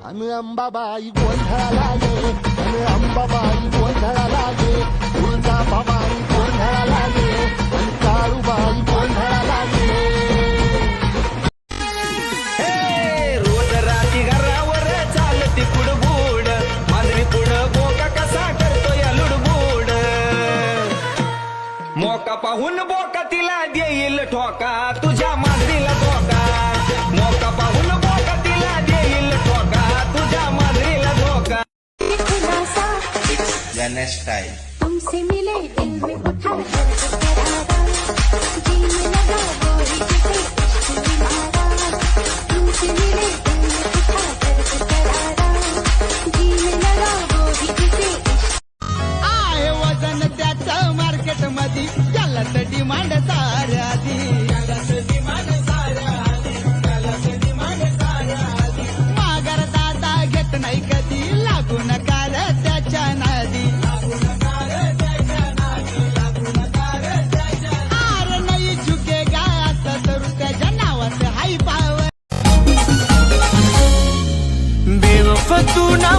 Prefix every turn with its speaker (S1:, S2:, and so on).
S1: अन अंबाबाई गोंधळाला गे, अन अंबाबाई गोंधळाला गे, तुळजा भवानी गोंधळाला गे, अन काळूबाई गोंधळाला गे.
S2: रोज राती घरावर चालती कुडबुड, मांजरी पुढं बोका कसा करतो या लुडबुड. मोका पाहून बोका तिला देईल ठोका, तुझ्या मांजरीला धोका. मोका पाहून बोका तिला देईल ठोका, तुझ्या मांजरीला धोका.
S3: स्टाइल
S4: तुमसे मिले दिल में उठा करारा, जीने लगा वो ही किसे तुम्हारा. तुमसे मिले दिल में उठा करारा, जीने लगा वो ही किसे.
S5: आहे वजन त्याचं मार्केट मध्ये, त्यालाच डिमांड साऱ्यादी, माघार दादा घेत नाही कधी, लागू नका रे त्याच्या नादी. आर नाही झुकेगा असं तर त्याच्या नावाचं हाय पावर.
S2: बेवफा तू ना